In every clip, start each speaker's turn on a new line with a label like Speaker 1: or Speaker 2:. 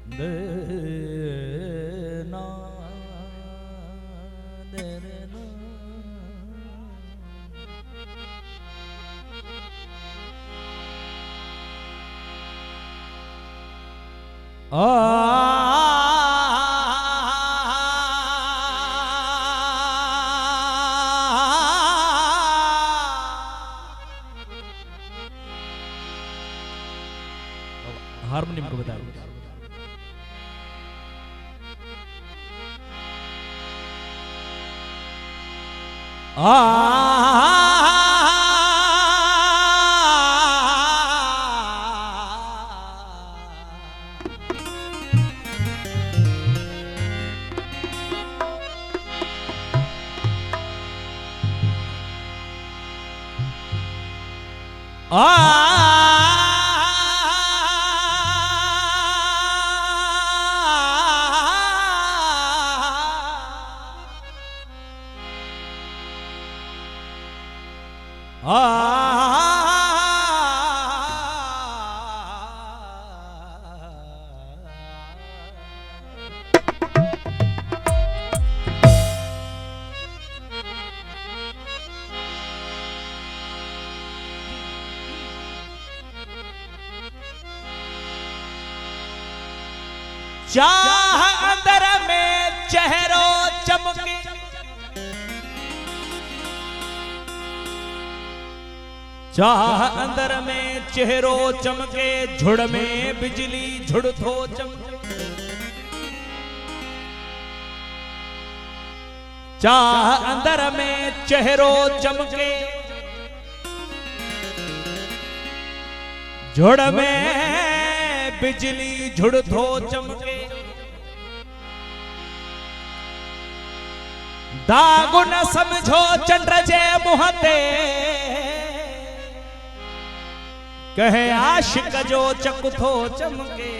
Speaker 1: देना देना हारमोनियम को बताओ। चाह अंदर में चेहरो चमके, चाह अंदर में चेहरो चमके, झुड़ में बिजली झुड़थो चमके। चाह अंदर में चेहरो चमके, झुड़ में बिजली झुड़थो चमके। दागु न समझो चंद्र जे मुहते, कहे आशिक जो चकुथो चमके।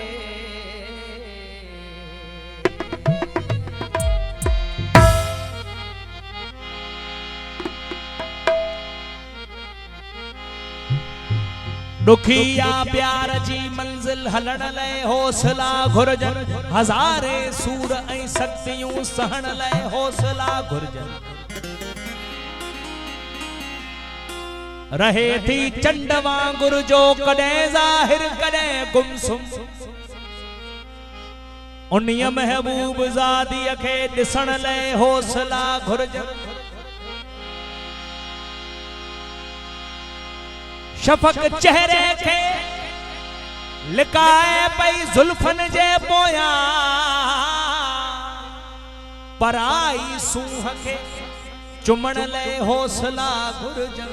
Speaker 1: दुखिया प्यार जी मंजिल हलण लय हौसला घुरजन, हजारे सूर ऐं शक्तियूं सहण लय हौसला घुरजन। रहे थी चंड वांगुर जो कॾहिं ज़ाहिर कॾहिं गुमसुम, उन्हीअ महबूब ज़ादीअ खे ॾिसण लय हौसला घुरजन। शफ़क़ चेहरे खे लिकाए पई जुल्फन जे पोयां, पराई सूंह खे चुमण लय हौसला घुरजन।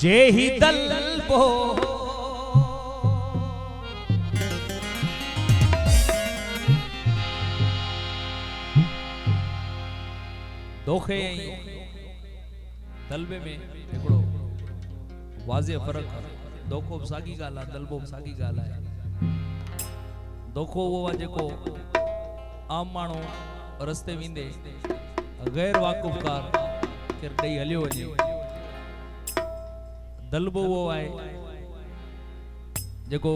Speaker 1: जे ही दलबो दोखे दलबे में हिकिड़ो वाज़े फ़र्क़ आहे। दोखो बि साॻी ॻाल्हि आहे, दलबो बि साॻी ॻाल्हि आहे। दोखो उहो आहे जेको आम माण्हू रस्ते वेंदे गैर वाक़ुफ़कार केरु ॾेई हलियो वञे। दलबो उहो आहे जेको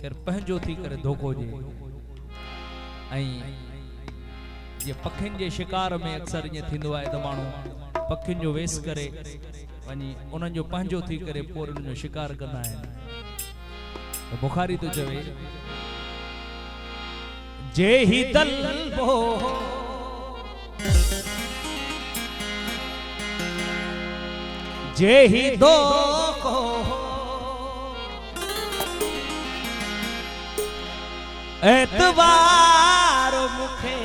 Speaker 1: केरु पंहिंजो थी करे धोखो ॾिए। ऐं ये पखियुनि जे शिकार में अक्सर ईअं थींदो आहे त माण्हू पखियुनि जो वेस करे वञी उन्हनि जो पंहिंजो थी करे पोइ उन्हनि जो शिकार कंदा आहिनि। त बुखारी थो चवे, जे ही दलबो जे ही दोखो, एतवार मुखे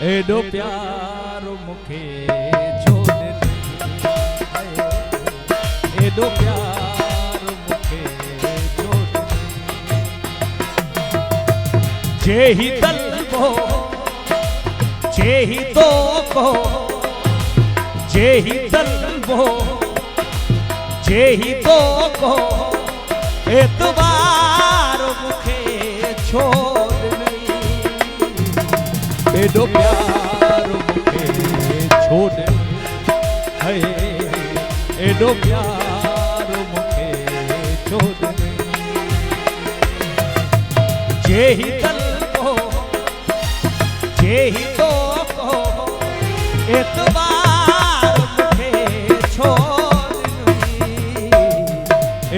Speaker 1: एडो प्यार मुखे छोड़ दी, एडो प्यार मुखे छोड़ दी। जे ही दलबो जे ही दोखो, जे ही दलबो जे ही दोखो, एतवार मुखे छोड़ एडो प्यार मुखे छोड़ है एडो प्यार मुखे छोड़ जे ही दल को जे ही तो को एतबार मुखे छोड़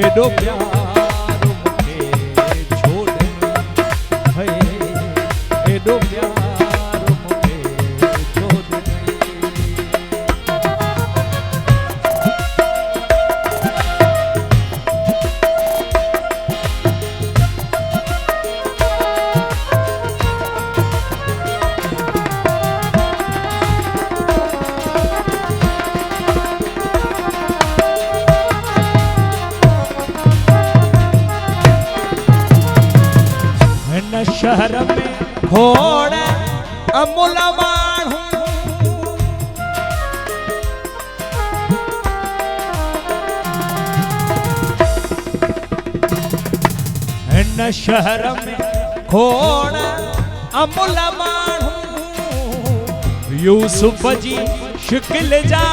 Speaker 1: एडो प्यार मुखे छोड़ है एडो प्यार मुखे छोड़ शहर में घोड़ अमूल माण्हू हिन शहर में घोड़ अमूल माण्हू यूसुफ जी शिकिल जा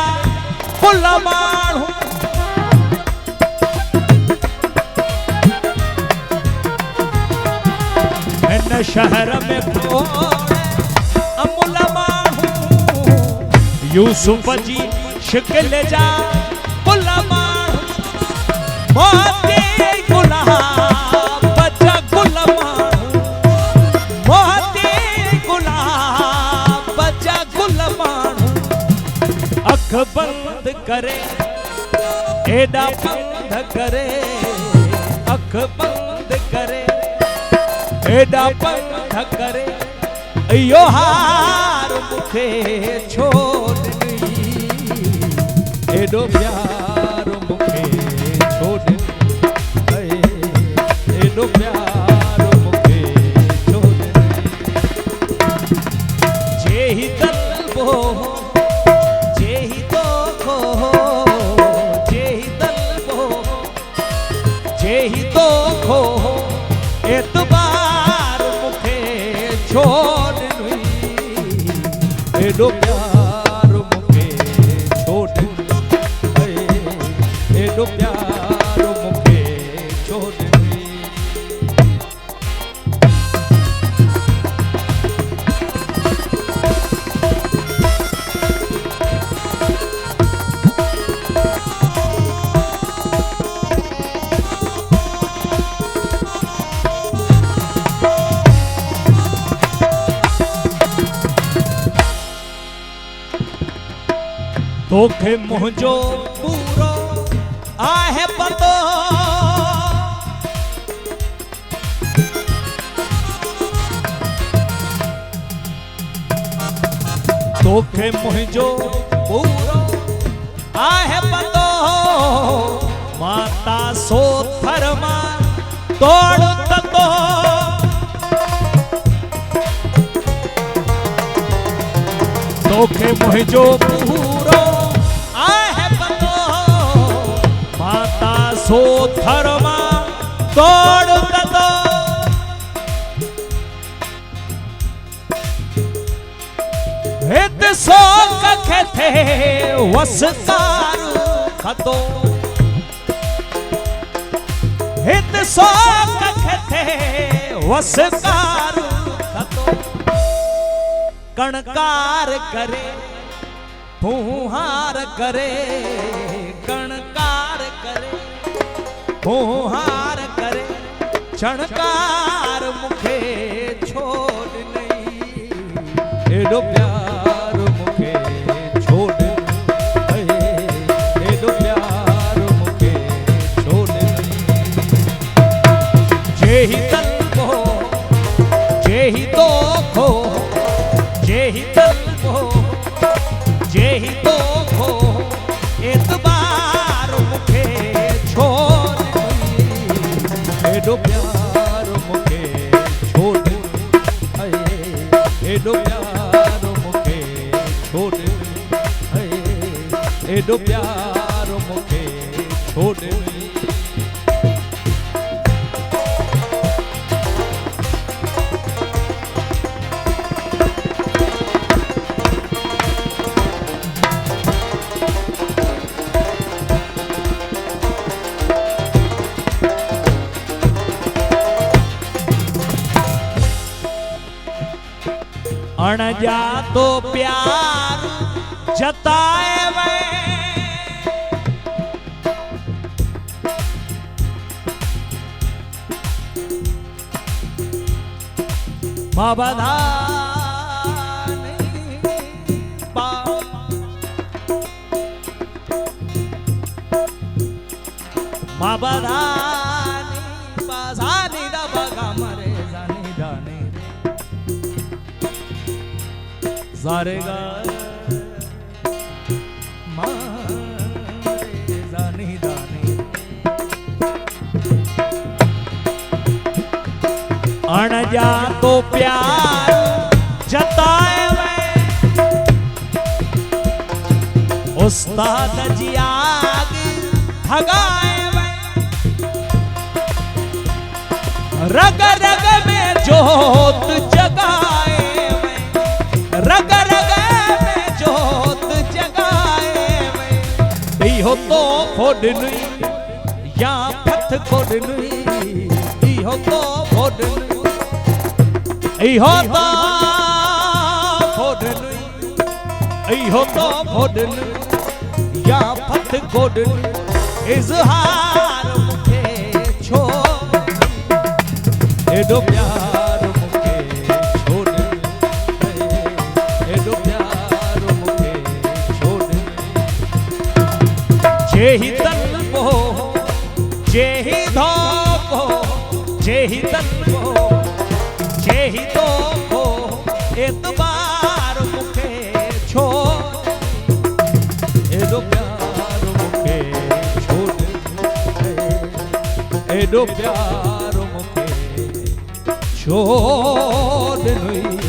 Speaker 1: कुल माण्हू शहर में अमूल माण्हू यूसुफ जी शिकिल जा कुल माण्हू मोती गुलाब जा गुल माण्हू मोती गुलाब जा गुल माण्हू अख बंद करे एडा बंद करे अख बंद करे एडा पंख करे यो हार मुखे छोड़ एडो प्यार मुखे छोड़ एडो प्यार मुखे छोड़ जे ही तलबो जे ही तो खो जे ही तलबो जे ही तो खो एतबार मुखे छोड़ एडो प्यार मुखे छोड़ एडो प्यार मुखे छोड़ तोखे मुझो पूरो आहे पतो तोखे मुझो पूरो आहे पतो माता सो थरमा तोड़ ततो तोखे मुझो पूरो सो थरमा तोड़ ततो हित सो कखे थे वसकार खतो हित सो कखे थे वसकार खतो कणकार करे फूहार करे कणकार करे फूहार करे क्षणकार मुखे छोड़ नहीं एडो प्यार मुखे छोड़ एडो प्यार मुखे छोड़ जे ही तलबो जे ही तो खो जे ही तलबो जे ही तो खो एतबार मुखे छोड़ एडो प्यार मुखे छोड़ एडो प्यार मुखे छोड़ एडो प्यार मुखे छोड़ अणजा तो प्यार जताए वे मां बधा मां बधानी बाजानी दा बगा मरे जानी जाने सारे गा मरे जानी जाने अणजा तो प्यार जताए वे उस्ताद जी आग भगाए रग रग में जोत जगाए रग रग में जोत जगाए इहो तो खोडनी या पथ खोडनी इहो तो खोडनी इहो तो खोडनी इहो तो खोडनी या पथ खोडनी इजहार मुखे छो एडो प्यार मुके छोड़ एडो प्यार मुके छोड़ जेहि तन को जेहि धोको जेहि तन को जेहि तो को एतबार मुके छोड़ एडो प्यार मुके छोड़ एडो प्यार छोड़ नहीं